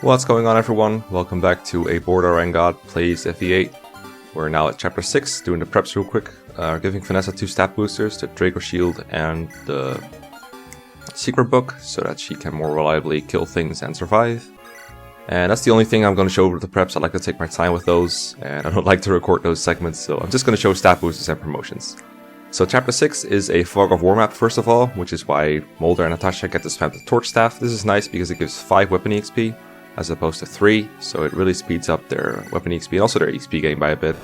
What's going on, everyone? Welcome back to A Bored RNGod Plays FE8. We're now at chapter 6, doing the preps real quick. Giving Vanessa 2 stat boosters, the Draco Shield and the Secret Book, so that she can more reliably kill things and survive. And that's the only thing I'm going to show with the preps. I like to take my time with those, and I don't like to record those segments, so I'm just going to show stat boosters and promotions. So chapter 6 is a Fog of War map first of all, which is why Mulder and Natasha get to spam the Torch Staff. This is nice because it gives 5 weapon EXP. As opposed to 3, so it really speeds up their weapon EXP and also their EXP gain by a bit.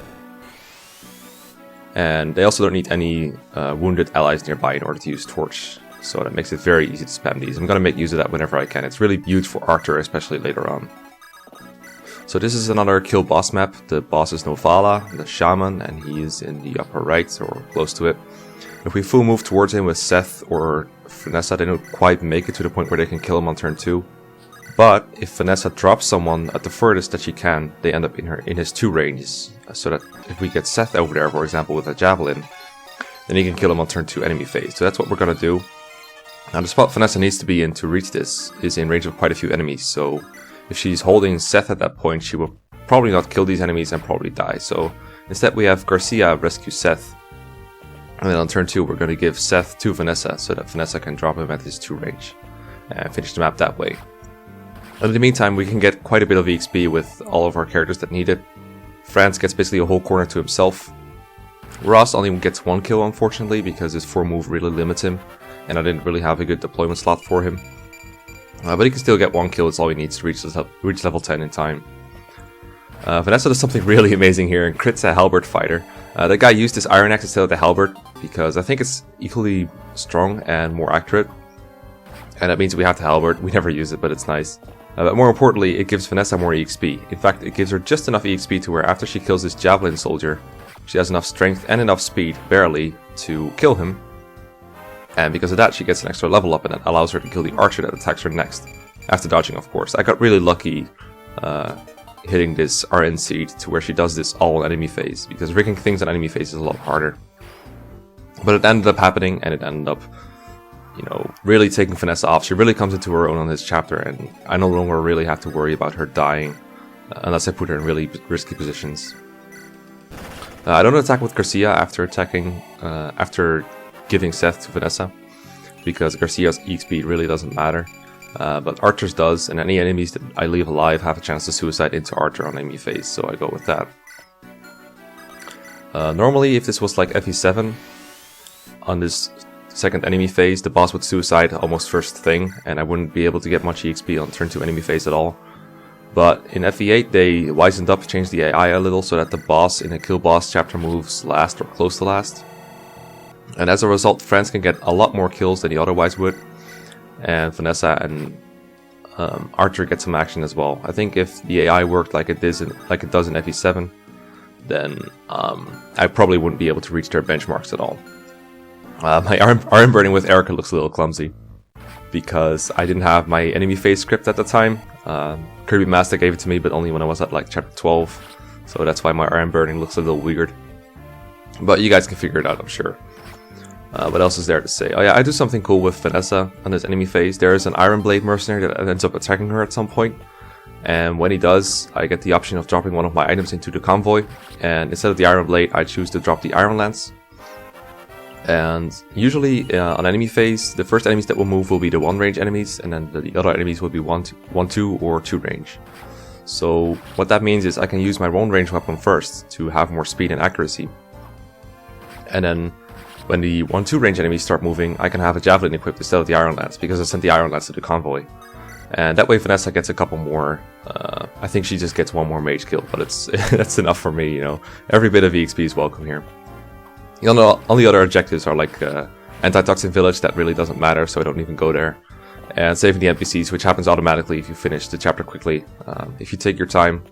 And they also don't need any wounded allies nearby in order to use Torch, so that makes it very easy to spam these. I'm going to make use of that whenever I can. It's really huge for Archer, especially later on. So this is another kill boss map. The boss is Novala, the shaman, and he is in the upper right, or close to it. If we full move towards him with Seth or Vanessa, they don't quite make it to the point where they can kill him on turn 2. But if Vanessa drops someone at the furthest that she can, they end up in his 2 ranges. So that if we get Seth over there, for example, with a javelin, then he can kill him on turn 2 enemy phase. So that's what we're going to do. Now the spot Vanessa needs to be in to reach this is in range of quite a few enemies. So if she's holding Seth at that point, she will probably not kill these enemies and probably die. So instead we have Garcia rescue Seth. And then on turn 2 we're going to give Seth to Vanessa so that Vanessa can drop him at his 2 range. And finish the map that way. In the meantime, we can get quite a bit of EXP with all of our characters that need it. Franz gets basically a whole corner to himself. Ross only gets 1 kill, unfortunately, because his 4 move really limits him, and I didn't really have a good deployment slot for him. But he can still get 1 kill, it's all he needs to reach level 10 in time. Vanessa does something really amazing here and crits a halberd fighter. The guy used his iron axe instead of the halberd, because I think it's equally strong and more accurate. And that means we have the halberd. We never use it, but it's nice. But more importantly, it gives Vanessa more EXP. In fact, it gives her just enough EXP to where after she kills this javelin soldier, she has enough strength and enough speed, barely, to kill him. And because of that, she gets an extra level up and it allows her to kill the archer that attacks her next. After dodging, of course. I got really lucky hitting this RN seed to where she does this all enemy phase, because rigging things on enemy phase is a lot harder. But it ended up happening, and it ended up, you know, really taking Vanessa off. She really comes into her own on this chapter, and I no longer really have to worry about her dying unless I put her in really risky positions. I don't attack with Garcia after giving Seth to Vanessa, because Garcia's EXP really doesn't matter. But Archer's does, and any enemies that I leave alive have a chance to suicide into Archer on enemy phase, so I go with that. Normally, if this was like FE7, on this second enemy phase, the boss would suicide almost first thing, and I wouldn't be able to get much EXP on turn 2 enemy phase at all. But in FE8 they wisened up, changed the AI a little so that the boss in a kill boss chapter moves last or close to last. And as a result, Franz can get a lot more kills than he otherwise would, and Vanessa and Archer get some action as well. I think if the AI worked like it does in FE7, then I probably wouldn't be able to reach their benchmarks at all. My arm burning with Erica looks a little clumsy, because I didn't have my enemy phase script at the time. Kirby Master gave it to me, but only when I was at like chapter 12, so that's why my arm burning looks a little weird. But you guys can figure it out, I'm sure. What else is there to say? Oh yeah, I do something cool with Vanessa on this enemy phase. There is an Iron Blade mercenary that ends up attacking her at some point, and when he does, I get the option of dropping one of my items into the convoy, and instead of the Iron Blade, I choose to drop the Iron Lance. And usually on enemy phase, the first enemies that will move will be the 1 range enemies, and then the other enemies will be 1, 2, or 2 range. So what that means is I can use my 1 range weapon first to have more speed and accuracy. And then when the 1, 2 range enemies start moving, I can have a javelin equipped instead of the Iron Lance, because I sent the Iron Lance to the convoy. And that way Vanessa gets a couple more, I think she just gets 1 more mage kill, but it's that's enough for me, you know. Every bit of EXP is welcome here. All the other objectives are like Anti-Toxin Village, that really doesn't matter, so I don't even go there. And saving the NPCs, which happens automatically if you finish the chapter quickly. If you take your time,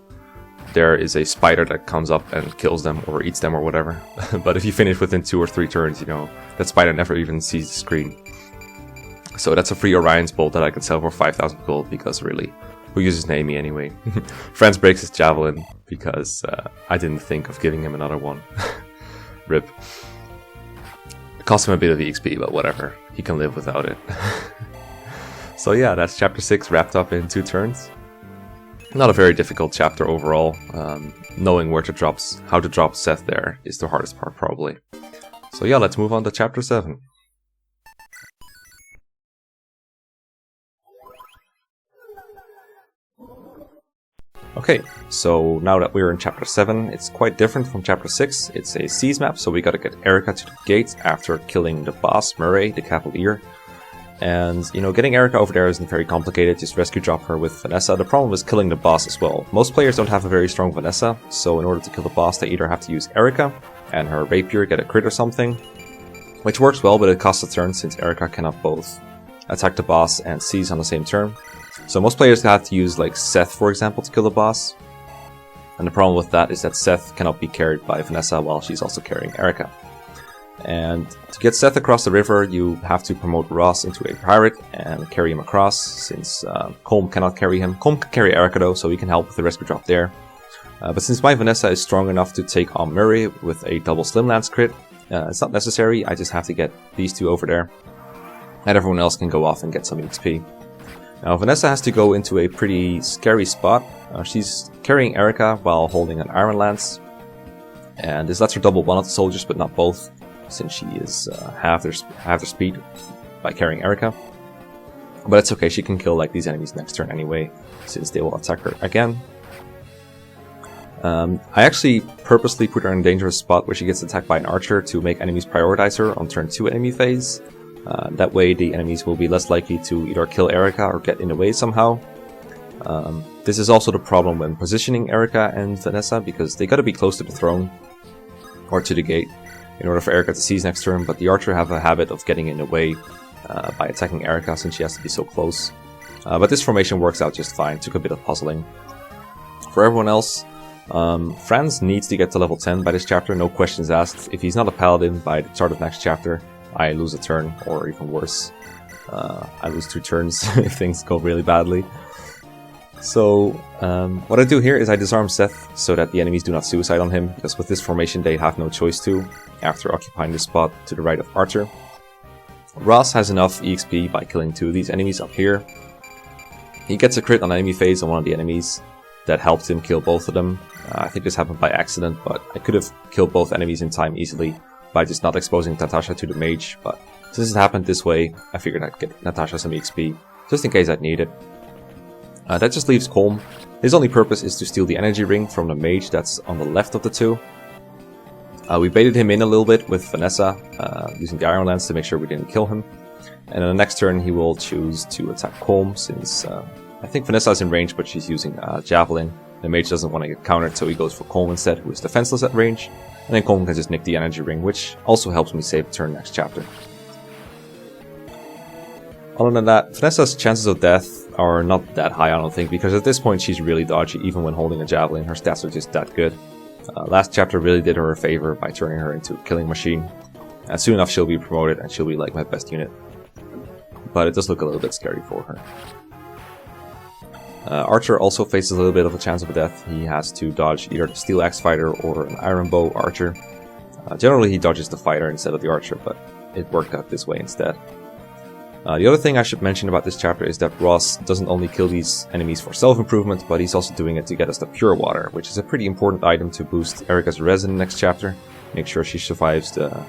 there is a spider that comes up and kills them or eats them or whatever. But if you finish within 2 or 3 turns, you know, that spider never even sees the screen. So that's a free Orion's Bolt that I can sell for 5,000 gold, because really, who uses Naomi anyway? Franz breaks his javelin because I didn't think of giving him another one. Rip. It cost him a bit of EXP, but whatever. He can live without it. So yeah, that's chapter 6 wrapped up in 2 turns. Not a very difficult chapter overall. Knowing where to drop, how to drop Seth there is the hardest part probably. So yeah, let's move on to chapter 7. Okay, so now that we're in chapter 7, it's quite different from chapter 6. It's a siege map, so we gotta get Erica to the gate after killing the boss, Murray, the Cavalier. And, you know, getting Erica over there isn't very complicated, just rescue drop her with Vanessa. The problem is killing the boss as well. Most players don't have a very strong Vanessa, so in order to kill the boss they either have to use Erica and her rapier, get a crit or something. Which works well, but it costs a turn since Erica cannot both attack the boss and seize on the same turn. So most players have to use like Seth, for example, to kill the boss. And the problem with that is that Seth cannot be carried by Vanessa while she's also carrying Erica. And to get Seth across the river, you have to promote Ross into a pirate and carry him across, since Colm cannot carry him. Colm can carry Erica though, so he can help with the rescue drop there. But since my Vanessa is strong enough to take on Murray with a double Slim Lance crit, it's not necessary, I just have to get these two over there. And everyone else can go off and get some XP. Now Vanessa has to go into a pretty scary spot. She's carrying Erica while holding an Iron Lance. And this lets her double one of the soldiers, but not both, since she is half their speed by carrying Erica. But it's okay, she can kill like these enemies next turn anyway, since they will attack her again. I actually purposely put her in a dangerous spot where she gets attacked by an archer to make enemies prioritize her on turn 2 enemy phase. That way the enemies will be less likely to either kill Erica or get in the way somehow. This is also the problem when positioning Erica and Vanessa, because they gotta be close to the throne or to the gate in order for Erica to seize next turn, but the archer have a habit of getting in the way by attacking Erica since she has to be so close. But this formation works out just fine, took a bit of puzzling. For everyone else, Franz needs to get to level 10 by this chapter, no questions asked. If he's not a paladin by the start of next chapter, I lose a turn, or even worse, I lose 2 turns if things go really badly. So, what I do here is I disarm Seth so that the enemies do not suicide on him, because with this formation they have no choice to, after occupying the spot to the right of Archer. Ross has enough EXP by killing 2 of these enemies up here. He gets a crit on enemy phase on one of the enemies that helped him kill both of them. I think this happened by accident, but I could have killed both enemies in time easily by just not exposing Natasha to the mage, but since it happened this way, I figured I'd get Natasha some EXP, just in case I'd need it. That just leaves Colm. His only purpose is to steal the energy ring from the mage that's on the left of the 2. We baited him in a little bit with Vanessa, using the Iron Lance to make sure we didn't kill him. And on the next turn he will choose to attack Colm, since I think Vanessa's in range, but she's using Javelin. The mage doesn't want to get countered, so he goes for Colm instead, who is defenseless at range. And then Colm can just nick the energy ring, which also helps me save a turn next chapter. Other than that, Vanessa's chances of death are not that high, I don't think, because at this point she's really dodgy even when holding a javelin. Her stats are just that good. Last chapter really did her a favor by turning her into a killing machine. And soon enough she'll be promoted and she'll be like my best unit. But it does look a little bit scary for her. Archer also faces a little bit of a chance of death. He has to dodge either the Steel Axe Fighter or an Iron Bow Archer. Generally he dodges the fighter instead of the archer, but it worked out this way instead. The other thing I should mention about this chapter is that Ross doesn't only kill these enemies for self-improvement, but he's also doing it to get us the Pure Water, which is a pretty important item to boost Erica's res in the next chapter. Make sure she survives the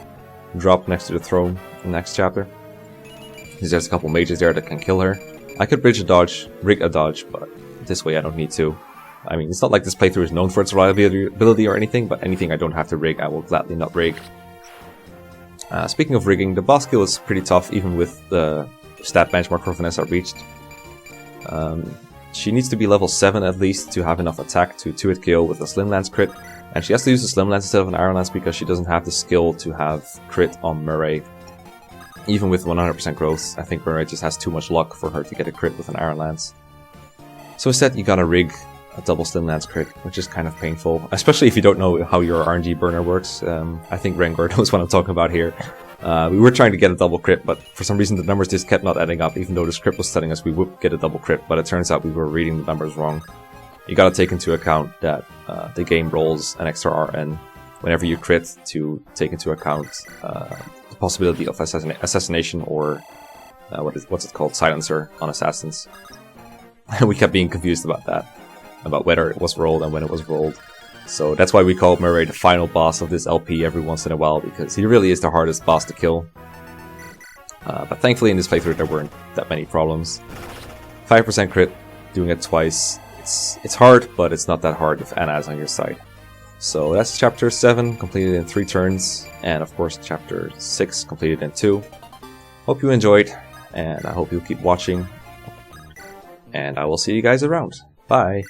drop next to the throne in the next chapter. There's a couple mages there that can kill her. I could rig a dodge, but this way I don't need to. I mean, it's not like this playthrough is known for its reliability or anything, but anything I don't have to rig, I will gladly not rig. Speaking of rigging, the boss kill is pretty tough even with the stat benchmark for Vanessa reached. She needs to be level 7 at least to have enough attack to 2-hit KO with a Slim Lance crit, and she has to use a Slim Lance instead of an Iron Lance because she doesn't have the skill to have crit on Murray. Even with 100% growth, I think Murray just has too much luck for her to get a crit with an Iron Lance. So instead you gotta rig a double Slim Lance crit, which is kind of painful, especially if you don't know how your RNG burner works. I think RNGod knows what I'm talking about here. We were trying to get a double crit, but for some reason the numbers just kept not adding up, even though the script was telling us we would get a double crit, but it turns out we were reading the numbers wrong. You gotta take into account that the game rolls an extra RN whenever you crit to take into account the possibility of assassination or what's it called, silencer on assassins. We kept being confused about that. about whether it was rolled and when it was rolled. So that's why we call Murray the final boss of this LP every once in a while, because he really is the hardest boss to kill. But thankfully in this playthrough there weren't that many problems. 5% crit, doing it twice. It's hard, but it's not that hard if Anna is on your side. So that's chapter 7, completed in 3 turns, and of course chapter 6, completed in 2. Hope you enjoyed, and I hope you'll keep watching, and I will see you guys around. Bye!